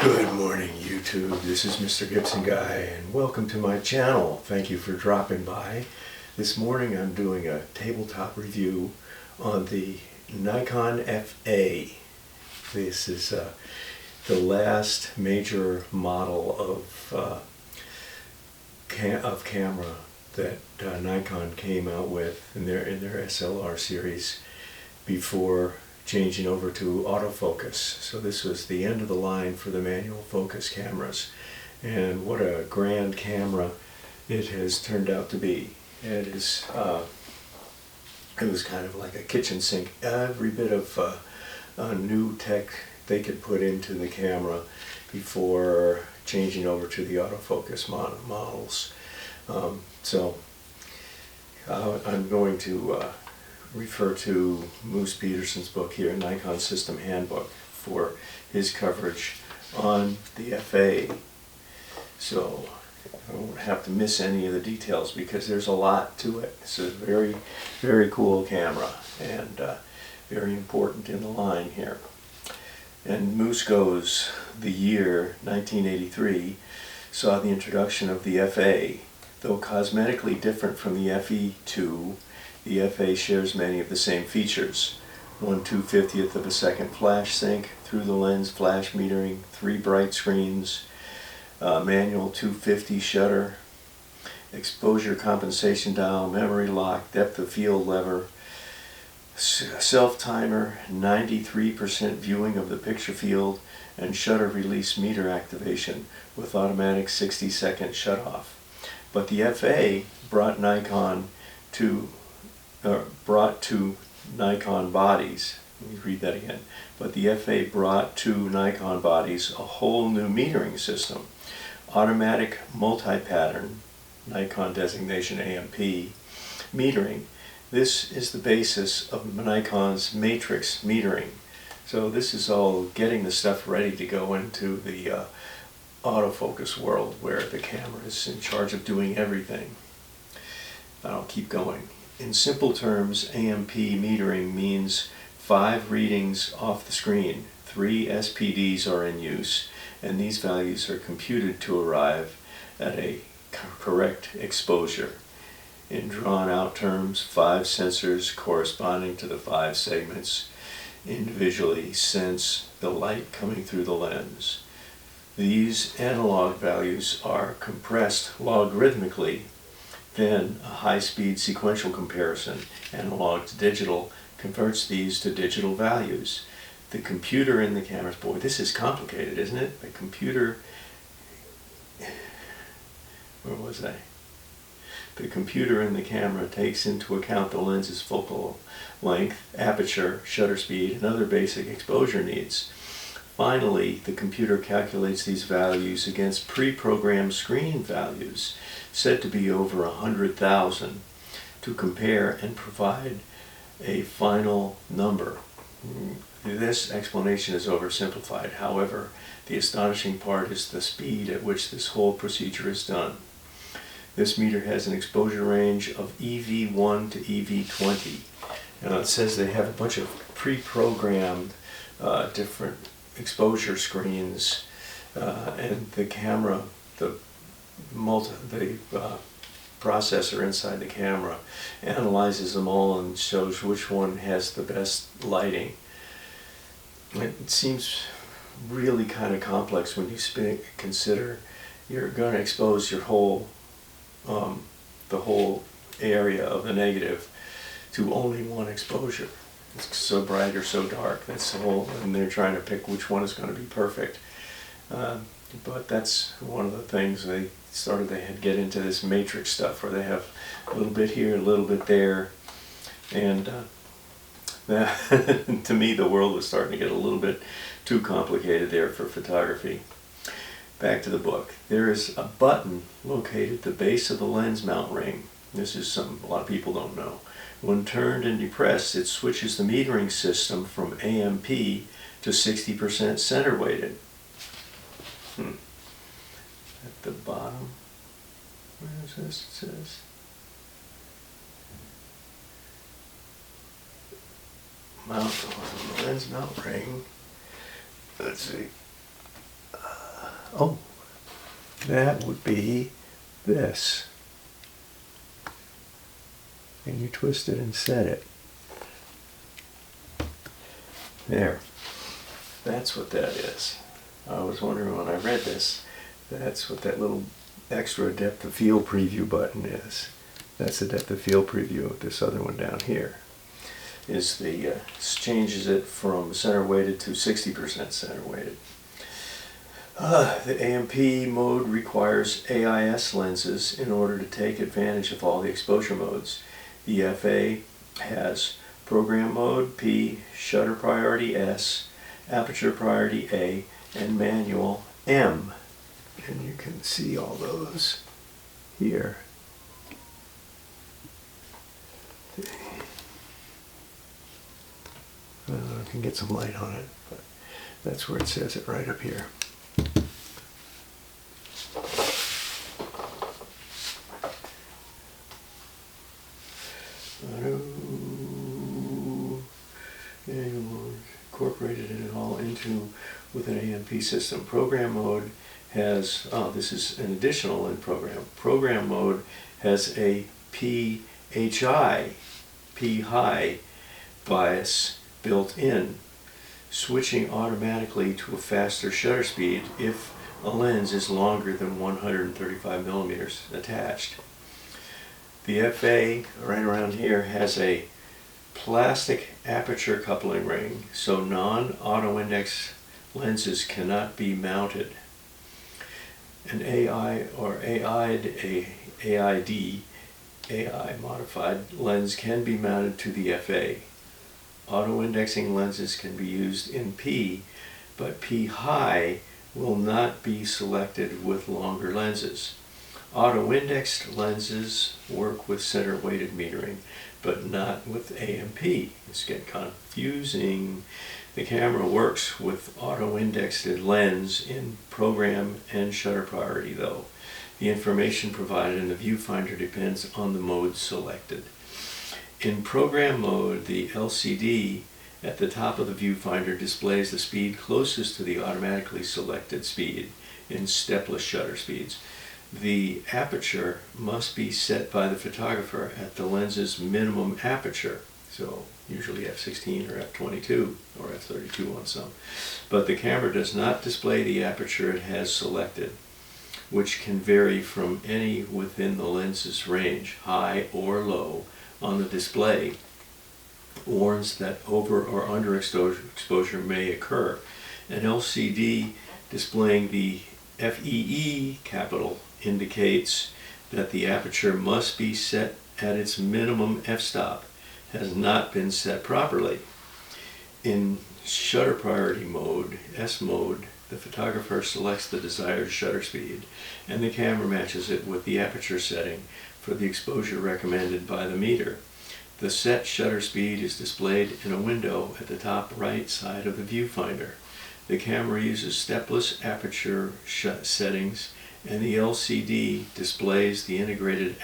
Good morning, YouTube. This is Mr. Gibson Guy, and welcome to my channel. Thank you for dropping by. This morning I'm doing a tabletop review on the Nikon FA. This is the last major model of camera that Nikon came out with in their SLR series before changing over to autofocus. So this was the end of the line for the manual focus cameras, and what a grand camera it has turned out to be. It is it was kind of like a kitchen sink. Every bit of new tech they could put into the camera before changing over to the autofocus models. So I'm going to refer to Moose Peterson's book here, Nikon System Handbook, for his coverage on the FA. So I won't have to miss any of the details because there's a lot to it. It's a very, very cool camera and very important in the line here. And Moose goes, the year 1983 saw the introduction of the FA. Though cosmetically different from the FE2, the FA shares many of the same features. 1/250th of a second flash sync, through the lens flash metering, 3 bright screens, manual 250 shutter, exposure compensation dial, memory lock, depth of field lever, self-timer, 93% viewing of the picture field, and shutter release meter activation with automatic 60-second shut-off. But the FA brought to Nikon bodies. Let me read that again. But the FA brought to Nikon bodies a whole new metering system. Automatic multi-pattern, Nikon designation AMP, metering. This is the basis of Nikon's matrix metering. So this is all getting the stuff ready to go into the autofocus world where the camera is in charge of doing everything. I'll keep going. In simple terms, AMP metering means 5 readings off the screen. 3 SPDs are in use, and these values are computed to arrive at a correct exposure. In drawn-out terms, 5 sensors corresponding to the 5 segments individually sense the light coming through the lens. These analog values are compressed logarithmically. Then a high-speed sequential comparison, analog to digital, converts these to digital values. The computer in the cameras, boy, this is complicated, isn't it? The computer, where was I? The computer in the camera takes into account the lens's focal length, aperture, shutter speed, and other basic exposure needs. Finally, the computer calculates these values against pre-programmed screen values, said to be over 100,000, to compare and provide a final number. This explanation is oversimplified. However, the astonishing part is the speed at which this whole procedure is done. This meter has an exposure range of EV1 to EV20. Now it says they have a bunch of pre-programmed different exposure screens, and the camera, the processor inside the camera analyzes them all and shows which one has the best lighting. It seems really kind of complex when you consider you're going to expose your whole the whole area of the negative to only one exposure. It's so bright or so dark. That's the whole, and they're trying to pick which one is going to be perfect. But that's one of the things they had get into this matrix stuff where they have a little bit here, a little bit there, and to me the world was starting to get a little bit too complicated there for photography. Back to the book. There is a button located at the base of the lens mount ring. This is something a lot of people don't know. When turned and depressed, it switches the metering system from AMP to 60% center weighted. At the bottom, where is this? It says lens mount ring. Let's see. Oh, that would be this. And you twist it and set it. There. That's what that is. I was wondering when I read this, that's what that little extra depth of field preview button is. That's the depth of field preview. This other one down here is the changes it from center weighted to 60% center weighted. The AMP mode requires AIS lenses in order to take advantage of all the exposure modes. The FA has program mode P, shutter priority S, aperture priority A, and manual M. And you can see all those here. I can get some light on it, but that's where it says it right up here. Incorporated it all into with an AMP system. Program mode has, this is an additional in program. Program mode has a PHI, P high bias built in, switching automatically to a faster shutter speed if a lens is longer than 135 millimeters attached. The FA right around here has a plastic aperture coupling ring, so non-auto index lenses cannot be mounted. An AI or AID modified lens can be mounted to the FA. Auto indexing lenses can be used in P, but P high will not be selected with longer lenses. Auto-indexed lenses work with center-weighted metering, but not with AMP. It's getting confusing. The camera works with auto-indexed lens in program and shutter priority, though. The information provided in the viewfinder depends on the mode selected. In program mode, the LCD at the top of the viewfinder displays the speed closest to the automatically selected speed in stepless shutter speeds. The aperture must be set by the photographer at the lens's minimum aperture, so usually f16 or f22 or f32 on some. But the camera does not display the aperture it has selected, which can vary from any within the lens's range, high or low, on the display. Warns that over or under exposure may occur. An LCD displaying the FEE capital indicates that the aperture must be set at its minimum f-stop, has not been set properly. In shutter priority mode, S mode, the photographer selects the desired shutter speed and the camera matches it with the aperture setting for the exposure recommended by the meter. The set shutter speed is displayed in a window at the top right side of the viewfinder. The camera uses stepless aperture settings, and the LCD displays the integrated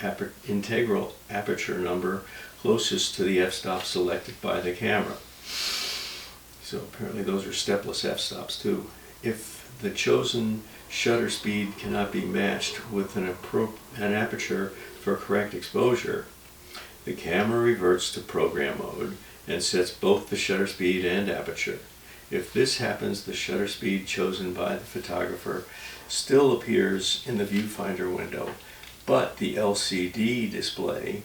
integral aperture number closest to the f-stop selected by the camera. So apparently those are stepless f-stops too. If the chosen shutter speed cannot be matched with an aperture for correct exposure, the camera reverts to program mode and sets both the shutter speed and aperture. If this happens, the shutter speed chosen by the photographer still appears in the viewfinder window, but the LCD display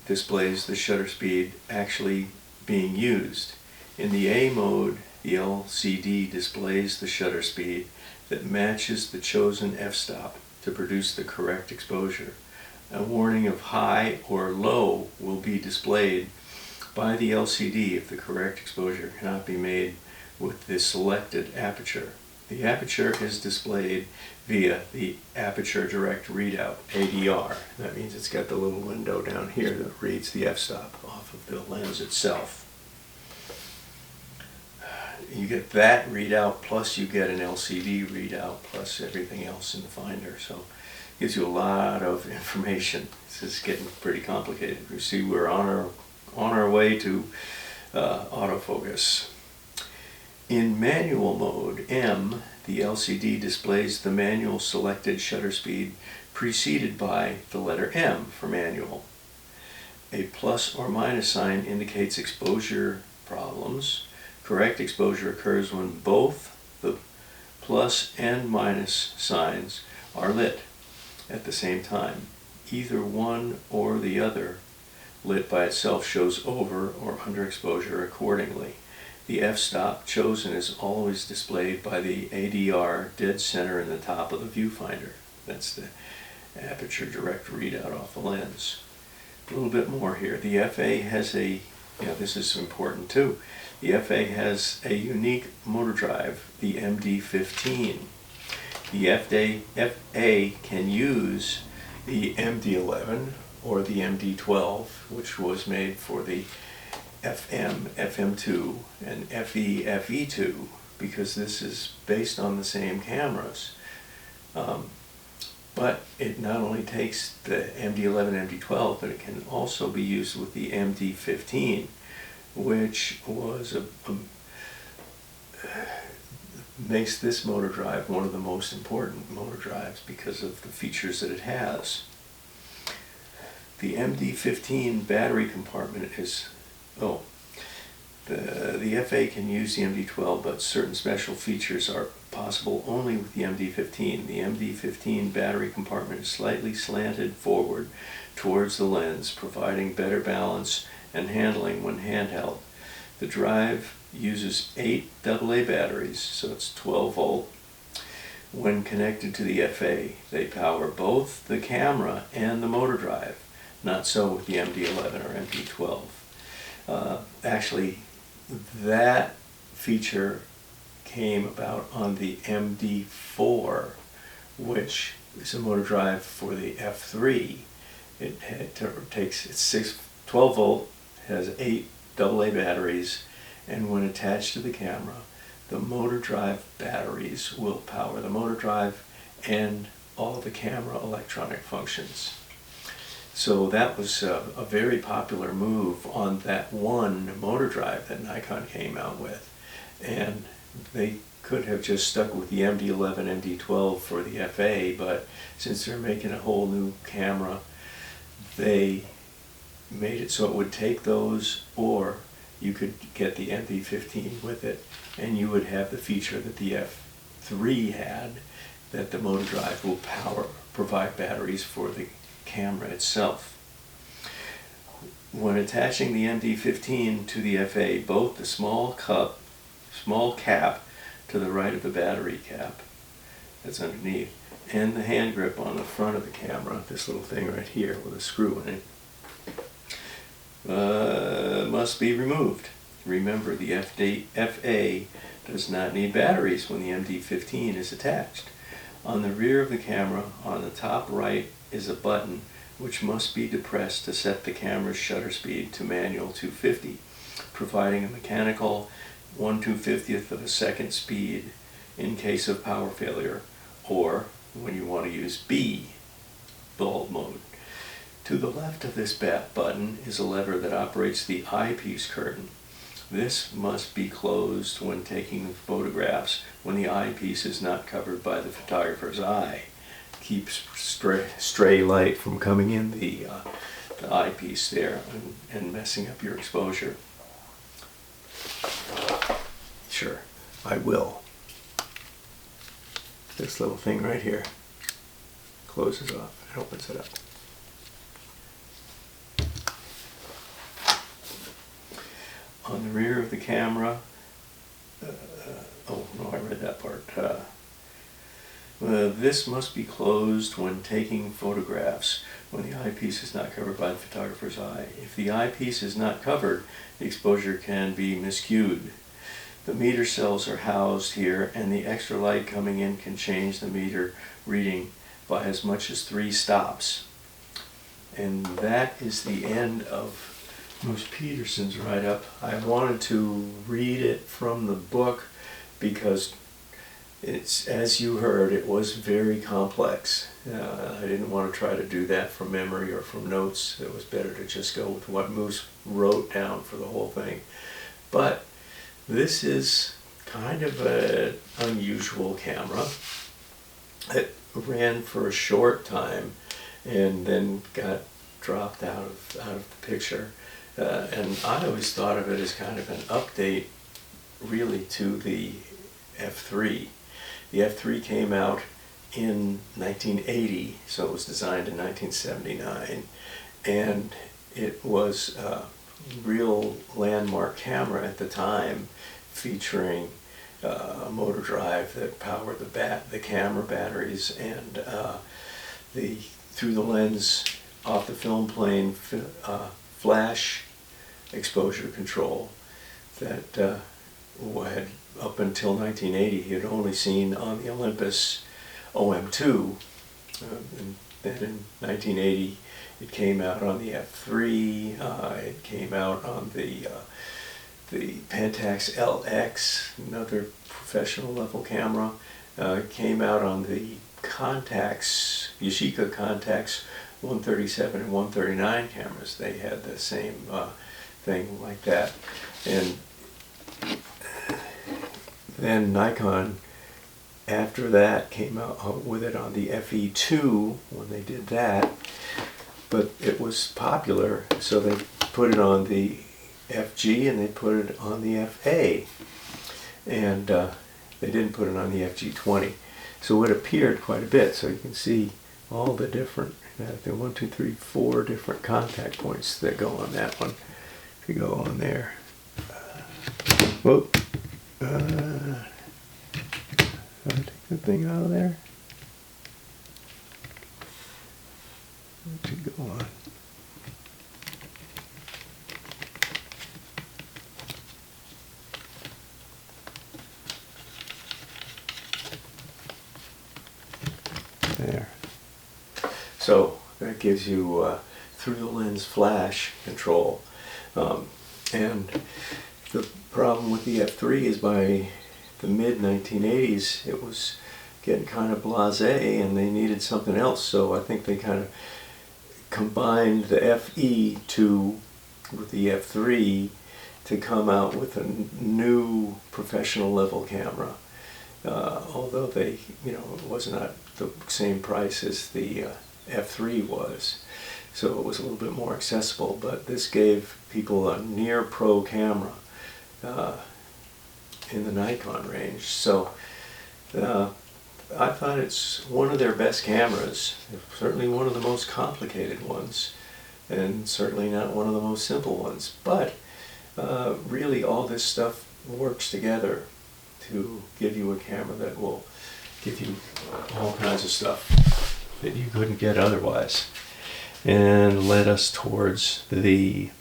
displays the shutter speed actually being used. In the A mode, the LCD displays the shutter speed that matches the chosen f-stop to produce the correct exposure. A warning of high or low will be displayed by the LCD if the correct exposure cannot be made with the selected aperture. The aperture is displayed via the aperture direct readout, ADR. That means it's got the little window down here that reads the f-stop off of the lens itself. You get that readout, plus you get an LCD readout, plus everything else in the finder. So it gives you a lot of information. This is getting pretty complicated. You see, we're on our way to autofocus. In manual mode, M, the LCD displays the manual selected shutter speed preceded by the letter M for manual. A plus or minus sign indicates exposure problems. Correct exposure occurs when both the plus and minus signs are lit at the same time. Either one or the other lit by itself shows over or underexposure accordingly. The f-stop chosen is always displayed by the ADR dead center in the top of the viewfinder. That's the aperture direct readout off the lens. A little bit more here. The FA has this is important too. The FA has a unique motor drive, the MD15. The FA can use the MD11 or the MD12, which was made for the FM, FM2, and FE, FE2, because this is based on the same cameras. But it not only takes the MD11, MD12, but it can also be used with the MD15, which was makes this motor drive one of the most important motor drives because of the features that it has. The MD15 battery compartment is, the FA can use the MD12, but certain special features are possible only with the MD15. The MD15 battery compartment is slightly slanted forward towards the lens, providing better balance and handling when handheld. The drive uses 8 AA batteries, so it's 12 volt. When connected to the FA, they power both the camera and the motor drive. Not so with the MD11 or MD12. Actually, that feature came about on the MD4, which is a motor drive for the F3. It's 12 volt, has 8 AA batteries, and when attached to the camera, the motor drive batteries will power the motor drive and all the camera electronic functions. So that was a very popular move on that one motor drive that Nikon came out with. And they could have just stuck with the MD11, MD12 for the FA, but since they're making a whole new camera, they made it so it would take those, or you could get the MD15 with it, and you would have the feature that the F3 had, that the motor drive will provide batteries for the camera itself. When attaching the MD15 to the FA, both the small cap to the right of the battery cap, that's underneath, and the hand grip on the front of the camera, this little thing right here with a screw in it, must be removed. Remember, the FA does not need batteries when the MD15 is attached. On the rear of the camera, on the top right, is a button which must be depressed to set the camera's shutter speed to manual 250, providing a mechanical 1/250th of a second speed in case of power failure, or when you want to use B, bulb mode. To the left of this button is a lever that operates the eyepiece curtain. This must be closed when taking photographs when the eyepiece is not covered by the photographer's eye. Keeps stray light from coming in the eyepiece there and messing up your exposure. Sure, I will. This little thing right here closes off and opens it up. On the rear of the camera, oh no, I read that part. This must be closed when taking photographs when the eyepiece is not covered by the photographer's eye. If the eyepiece is not covered, the exposure can be miscued. The meter cells are housed here, and the extra light coming in can change the meter reading by as much as 3 stops. And that is the end of Moose Peterson's write-up. I wanted to read it from the book because it's, as you heard, it was very complex. I didn't want to try to do that from memory or from notes. It was better to just go with what Moose wrote down for the whole thing. But this is kind of an unusual camera. It ran for a short time and then got dropped out of the picture. And I always thought of it as kind of an update really to the F3. The F3 came out in 1980, so it was designed in 1979, and it was a real landmark camera at the time, featuring a motor drive that powered the camera batteries, and the through the lens off the film plane flash exposure control that had up until 1980 he had only seen on the Olympus OM2, and then in 1980 it came out on the F3. It came out on the Pentax LX, another professional level camera. It came out on the Yashica Contax 137 and 139 cameras. They had the same thing like that. And then Nikon, after that, came out with it on the FE2 when they did that. But it was popular, so they put it on the FG and they put it on the FA. And they didn't put it on the FG20. So it appeared quite a bit. So you can see all the different, the 1, 2, 3, 4 different contact points that go on that one. If you go on there. Whoa. I'll take the thing out of there. Let it go on. There. So that gives you through the lens flash control. And the problem with the F3 is by the mid-1980s it was getting kind of blasé and they needed something else. So I think they kind of combined the FE2 with the F3 to come out with a new professional level camera. Although they, it was not the same price as the F3 was, so it was a little bit more accessible. But this gave people a near pro camera in the Nikon range. So I thought it's one of their best cameras, certainly one of the most complicated ones, and certainly not one of the most simple ones. But really all this stuff works together to give you a camera that will give you all kinds of stuff that you couldn't get otherwise, and led us towards the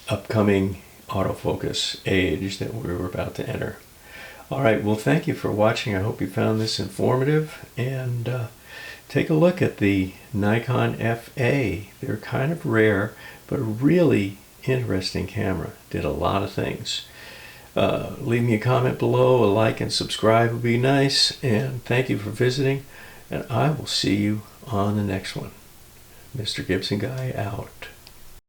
upcoming autofocus age that we were about to enter. All right, well, thank you for watching. I hope you found this informative, and take a look at the Nikon FA. They're kind of rare, but a really interesting camera. Did a lot of things. Leave me a comment below, a like and subscribe would be nice, and thank you for visiting, and I will see you on the next one. Mr. Gibson Guy out.